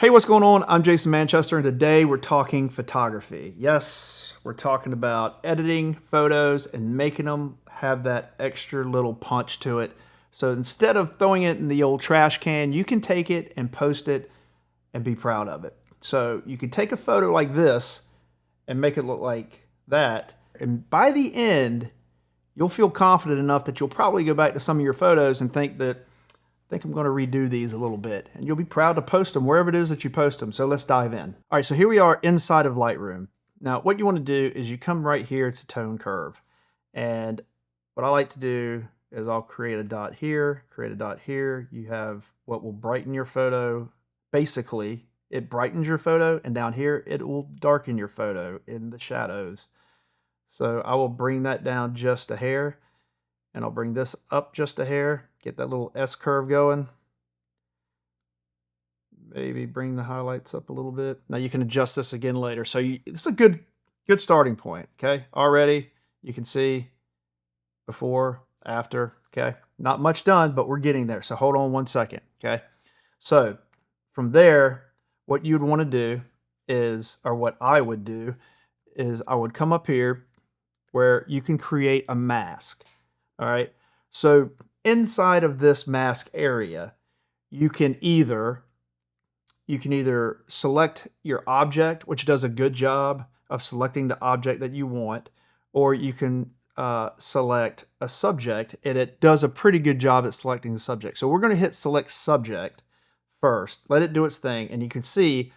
Hey, what's going on? I'm Jason Manchester, and today we're talking photography. Yes, we're talking about editing photos and making them have that extra little punch to it. So instead of throwing it in the old trash can, you can take it and post it and be proud of it. So you can take a photo like this and make it look like that. And by the end, you'll feel confident enough that you'll probably go back to some of your photos and think that think I'm going to redo these a little bit, and you'll be proud to post them wherever it is that you post them. So let's dive in. All right, so here we are inside of Lightroom. Now, what you want to do is you come right here to tone curve. And what I like to do is I'll create a dot here, create a dot here. You have what will brighten your photo. Basically, it brightens your photo, and down here, it will darken your photo in the shadows. So I will bring that down just a hair, and I'll bring this up just a hair, get that little S curve going. Maybe bring the highlights up a little bit. Now you can adjust this again later. So this is a good starting point, okay? Already you can see before, after, okay? Not much done, but we're getting there. So hold on one second, okay? So from there, what you'd want to do is, or what I would do, is I would come up here where you can create a mask. All right. So inside of this mask area, you can either select your object, which does a good job of selecting the object that you want, or you can select a subject, and it does a pretty good job at selecting the subject. So we're going to hit select subject first, let it do its thing, and you can see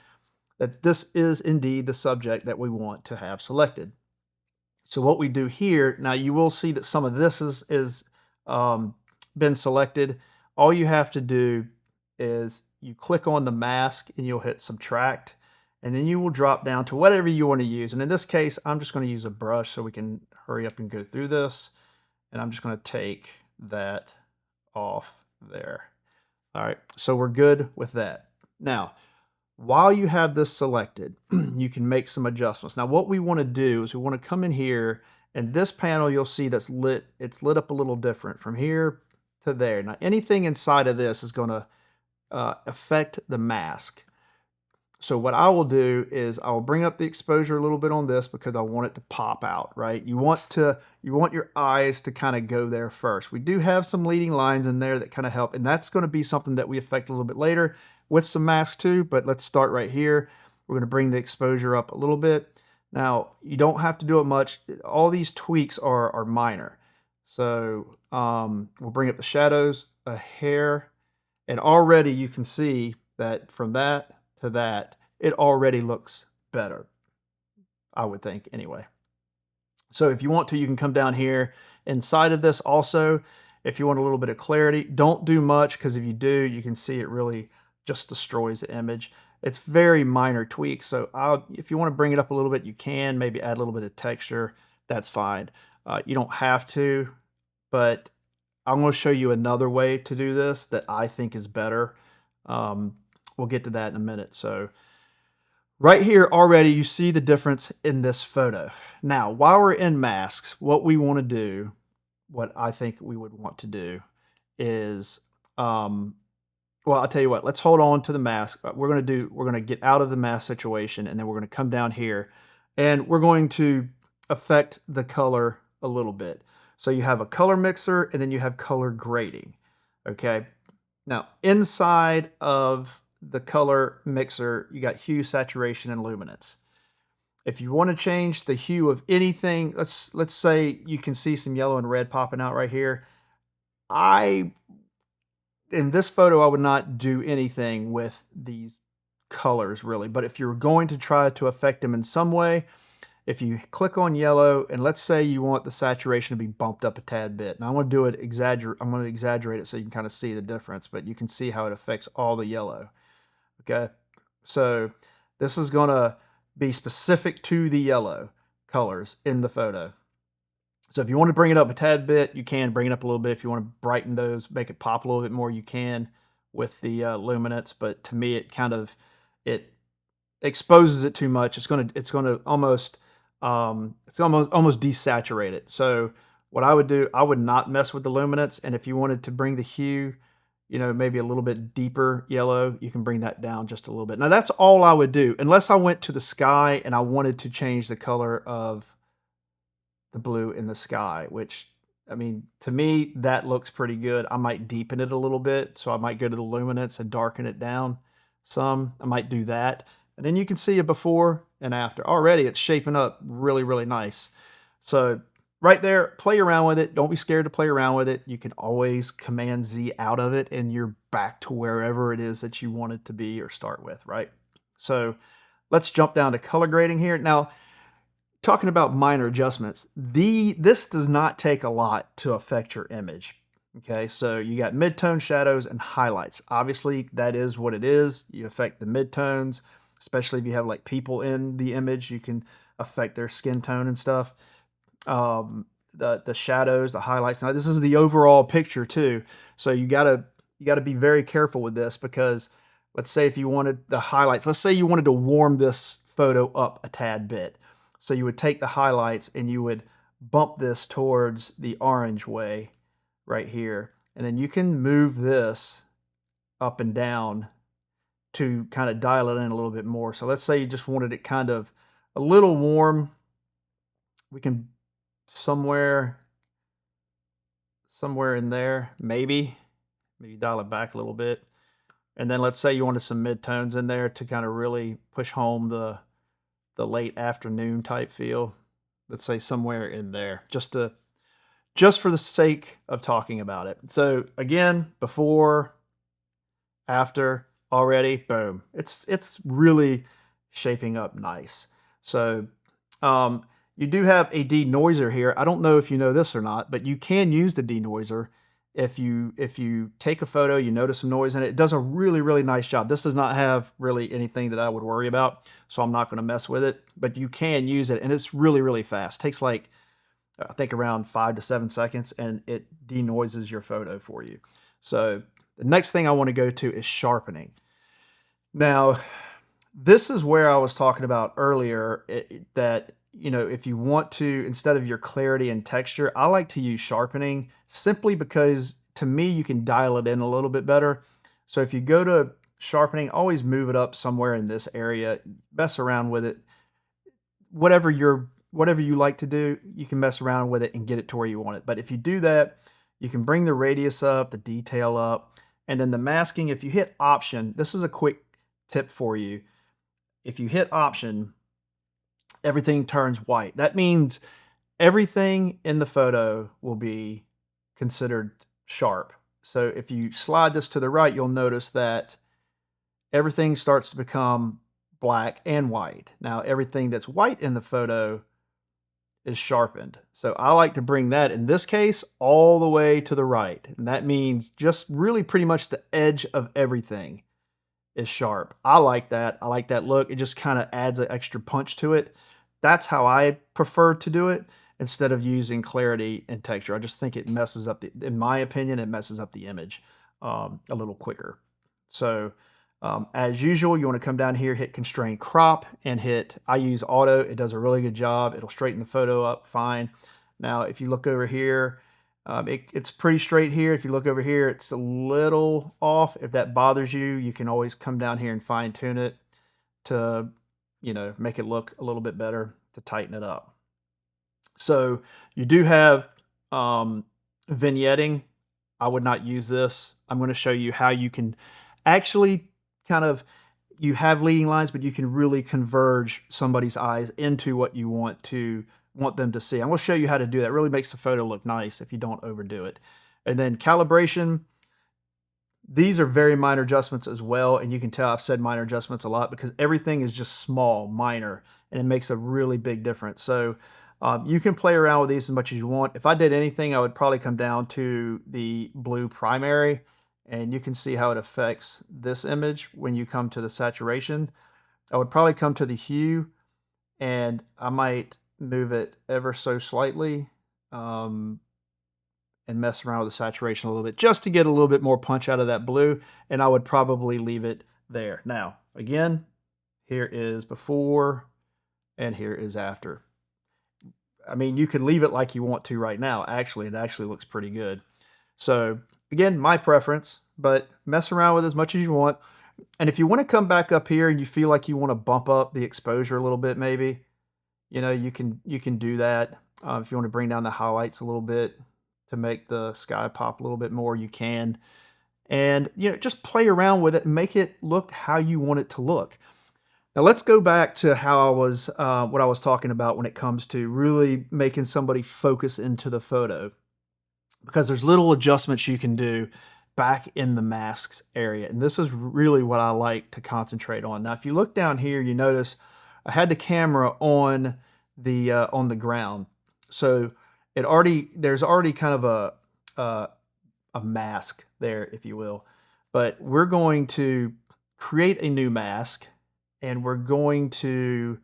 that this is indeed the subject that we want to have selected. So what we do here, now you will see that some of this is been selected. All you have to do is you click on the mask and you'll hit subtract, and then you will drop down to whatever you want to use. And in this case, I'm just going to use a brush so we can hurry up and go through this. And I'm just going to take that off there. All right, so we're good with that. Now, while you have this selected, you can make some adjustments. Now, what we want to do is we want to come in here, and this panel you'll see that's lit, it's lit up a little different from here to there. Now, anything inside of this is going to affect the mask. So what I will do is I'll bring up the exposure a little bit on this because I want it to pop out, right? You want your eyes to kind of go there first. We do have some leading lines in there that kind of help, and that's going to be something that we affect a little bit later with some masks too, but let's start right here. We're going to bring the exposure up a little bit. Now, you don't have to do it much. All these tweaks are minor. So we'll bring up the shadows a hair, and already you can see that from that to that, it already looks better, I would think anyway. So if you want to, you can come down here inside of this also. If you want a little bit of clarity, don't do much, because if you do, you can see it really just destroys the image. It's very minor tweaks. So if you want to bring it up a little bit, you can maybe add a little bit of texture. That's fine. You don't have to, but I'm going to show you another way to do this that I think is better. We'll get to that in a minute. So right here already you see the difference in this photo. Now, while we're in masks, what we want to do, what I think we would want to do is, well, I'll tell you what, let's hold on to the mask. We're going to get out of the mask situation, and then we're going to come down here, and we're going to affect the color a little bit. So you have a color mixer, and then you have color grading. Okay. Now, inside of the color mixer, you got hue, saturation, and luminance. If you want to change the hue of anything, let's say you can see some yellow and red popping out right here. In this photo, I would not do anything with these colors really, but if you're going to try to affect them in some way, if you click on yellow, and let's say you want the saturation to be bumped up a tad bit. Now I'm going to do it I'm going to exaggerate it so you can kind of see the difference, but you can see how it affects all the yellow. Okay, so this is going to be specific to the yellow colors in the photo. So if you want to bring it up a tad bit, you can bring it up a little bit. If you want to brighten those, make it pop a little bit more, you can with the luminance. But to me, it exposes it too much. It's going to almost desaturate it. So what I would do, I would not mess with the luminance. And if you wanted to bring the hue, you know, maybe a little bit deeper yellow, you can bring that down just a little bit. Now that's all I would do, unless I went to the sky and I wanted to change the color of the blue in the sky, which, I mean, to me, that looks pretty good. I might deepen it a little bit, so I might go to the luminance and darken it down some. I might do that. And then you can see a before and after. Already it's shaping up really, really nice. So right there, play around with it. Don't be scared to play around with it. You can always Command Z out of it and you're back to wherever it is that you want it to be or start with, right? So let's jump down to color grading here. Now, talking about minor adjustments, this does not take a lot to affect your image. Okay, so you got midtone, shadows, and highlights. Obviously, that is what it is. You affect the midtones, especially if you have like people in the image, you can affect their skin tone and stuff. The shadows, the highlights. Now, this is the overall picture too, so you gotta be very careful with this, because let's say if you wanted the highlights, let's say you wanted to warm this photo up a tad bit. So you would take the highlights and you would bump this towards the orange way right here. And then you can move this up and down to kind of dial it in a little bit more. So let's say you just wanted it kind of a little warm. We can somewhere in there, maybe dial it back a little bit. And then let's say you wanted some midtones in there to kind of really push home the late afternoon type feel. Let's say somewhere in there, just for the sake of talking about it. So again, before, after, already, boom. It's really shaping up nice. So you do have a denoiser here. I don't know if you know this or not, but you can use the denoiser. If you take a photo, you notice some noise in it, it does a really, really nice job. This does not have really anything that I would worry about, so I'm not going to mess with it, but you can use it, and it's really, really fast. It takes like, I think around 5 to 7 seconds, and it denoises your photo for you. So the next thing I want to go to is sharpening. Now, this is where I was talking about earlier, that, you know, if you want to, instead of your clarity and texture, I like to use sharpening simply because to me, you can dial it in a little bit better. So if you go to sharpening, always move it up somewhere in this area, mess around with it. Whatever you like to do, you can mess around with it and get it to where you want it. But if you do that, you can bring the radius up, the detail up, and then the masking, if you hit Option, this is a quick tip for you. If you hit Option, everything turns white. That means everything in the photo will be considered sharp. So if you slide this to the right, you'll notice that everything starts to become black and white. Now, everything that's white in the photo is sharpened. So I like to bring that, in this case, all the way to the right. And that means just really pretty much the edge of everything is sharp. I like that. I like that look. It just kind of adds an extra punch to it. That's how I prefer to do it instead of using clarity and texture. I just think it messes up, in my opinion, it messes up the image a little quicker. So as usual, you want to come down here, hit Constrain Crop, and I use Auto. It does a really good job. It'll straighten the photo up fine. Now, if you look over here, it's pretty straight here. If you look over here, it's a little off. If that bothers you, you can always come down here and fine tune it to, you know, make it look a little bit better, to tighten it up. So you do have vignetting. I would not use this. I'm going to show you how you can actually you have leading lines, but you can really converge somebody's eyes into what you want them to see. I'm going to show you how to do that. It really makes the photo look nice if you don't overdo it. And then calibration. These are very minor adjustments as well, and you can tell I've said minor adjustments a lot because everything is just small, minor, and it makes a really big difference. So you can play around with these as much as you want. If I did anything, I would probably come down to the blue primary, and you can see how it affects this image when you come to the saturation. I would probably come to the hue, and I might move it ever so slightly and mess around with the saturation a little bit just to get a little bit more punch out of that blue, and I would probably leave it there. Now, again, here is before and here is after. I mean, you could leave it like you want to right now. Actually, it actually looks pretty good. So again, my preference, but mess around with as much as you want. And if you want to come back up here and you feel like you want to bump up the exposure a little bit, maybe, you can do that. If you want to bring down the highlights a little bit to make the sky pop a little bit more, you can. And just play around with it and make it look how you want it to look. Now let's go back to how what I was talking about when it comes to really making somebody focus into the photo, because there's little adjustments you can do back in the masks area. And this is really what I like to concentrate on. Now, if you look down here, you notice I had the camera on the ground. So there's already kind of a mask there, if you will. But we're going to create a new mask, and we're going to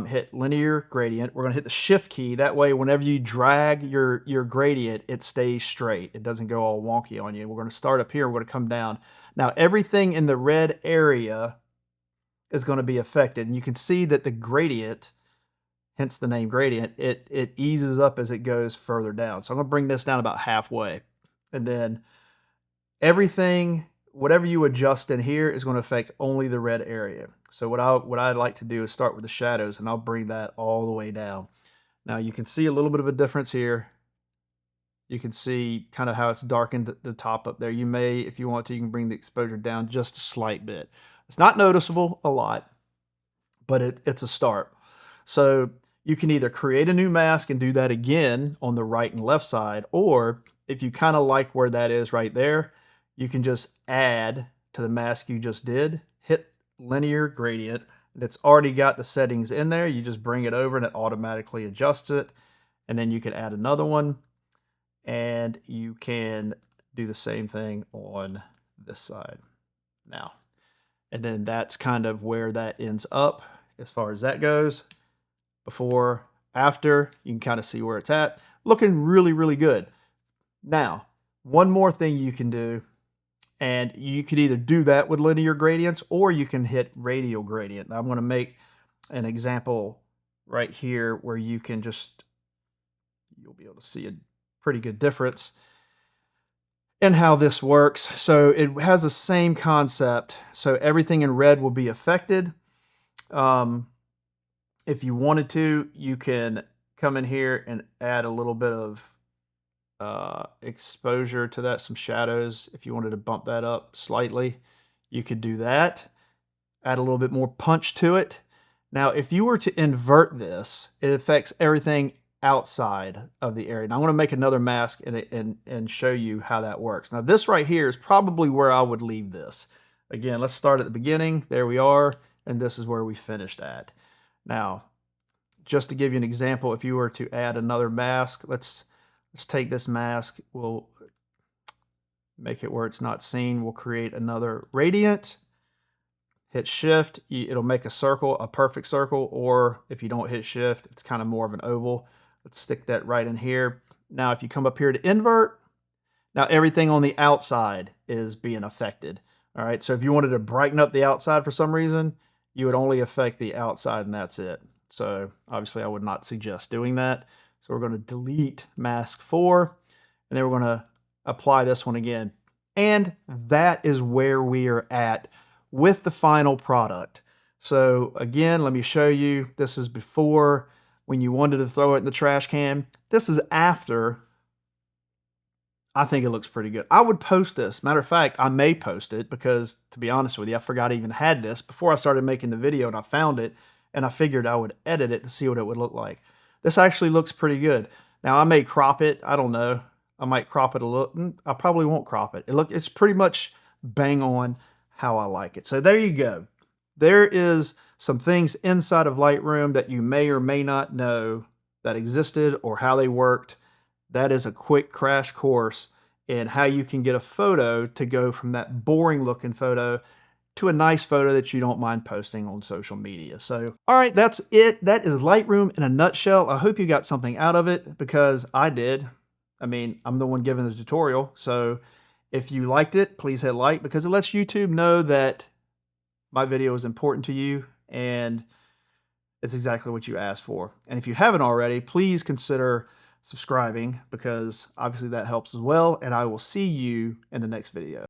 hit linear gradient. We're going to hit the shift key. That way, whenever you drag your gradient, it stays straight. It doesn't go all wonky on you. We're going to start up here. We're going to come down. Now, everything in the red area is going to be affected. And you can see that the gradient, hence the name gradient, it eases up as it goes further down. So I'm going to bring this down about halfway. And then everything, whatever you adjust in here, is going to affect only the red area. So what I'd like to do is start with the shadows, and I'll bring that all the way down. Now you can see a little bit of a difference here. You can see kind of how it's darkened the top up there. You may, if you want to, you can bring the exposure down just a slight bit. It's not noticeable a lot, but it's a start. So you can either create a new mask and do that again on the right and left side, or if you kind of like where that is right there, you can just add to the mask you just did, hit linear gradient, and it's already got the settings in there. You just bring it over and it automatically adjusts it. And then you can add another one, and you can do the same thing on this side now. And then that's kind of where that ends up as far as that goes. Before, after, you can kind of see where it's at. Looking really, really good. Now, one more thing you can do, and you could either do that with linear gradients, or you can hit radial gradient. Now, I'm going to make an example right here where you'll be able to see a pretty good difference in how this works. So it has the same concept. So everything in red will be affected. If you wanted to, you can come in here and add a little bit of exposure to that, some shadows. If you wanted to bump that up slightly, you could do that. Add a little bit more punch to it. Now, if you were to invert this, it affects everything outside of the area. Now, I'm going to make another mask and show you how that works. Now, this right here is probably where I would leave this. Again, let's start at the beginning. There we are, and this is where we finished at. Now, just to give you an example, if you were to add another mask, let's take this mask. We'll make it where it's not seen. We'll create another radiant. Hit shift, it'll make a circle, a perfect circle, or if you don't hit shift, it's kind of more of an oval. Let's stick that right in here. Now, if you come up here to invert, now everything on the outside is being affected. All right, so if you wanted to brighten up the outside for some reason, you would only affect the outside and that's it. So obviously I would not suggest doing that. So we're going to delete mask 4, and then we're going to apply this one again. And that is where we are at with the final product. So again, let me show you. This is before, when you wanted to throw it in the trash can. This is after. I think it looks pretty good. I would post this. Matter of fact, I may post it because, to be honest with you, I forgot I even had this before I started making the video, and I found it, and I figured I would edit it to see what it would look like. This actually looks pretty good. Now, I may crop it. I don't know. I might crop it a little. I probably won't crop it. It's pretty much bang on how I like it. So there you go. There is some things inside of Lightroom that you may or may not know that existed or how they worked. That is a quick crash course in how you can get a photo to go from that boring looking photo to a nice photo that you don't mind posting on social media. So, all right, that's it. That is Lightroom in a nutshell. I hope you got something out of it, because I did. I mean, I'm the one giving the tutorial. So if you liked it, please hit like, because it lets YouTube know that my video is important to you and it's exactly what you asked for. And if you haven't already, please consider subscribing, because obviously that helps as well. And I will see you in the next video.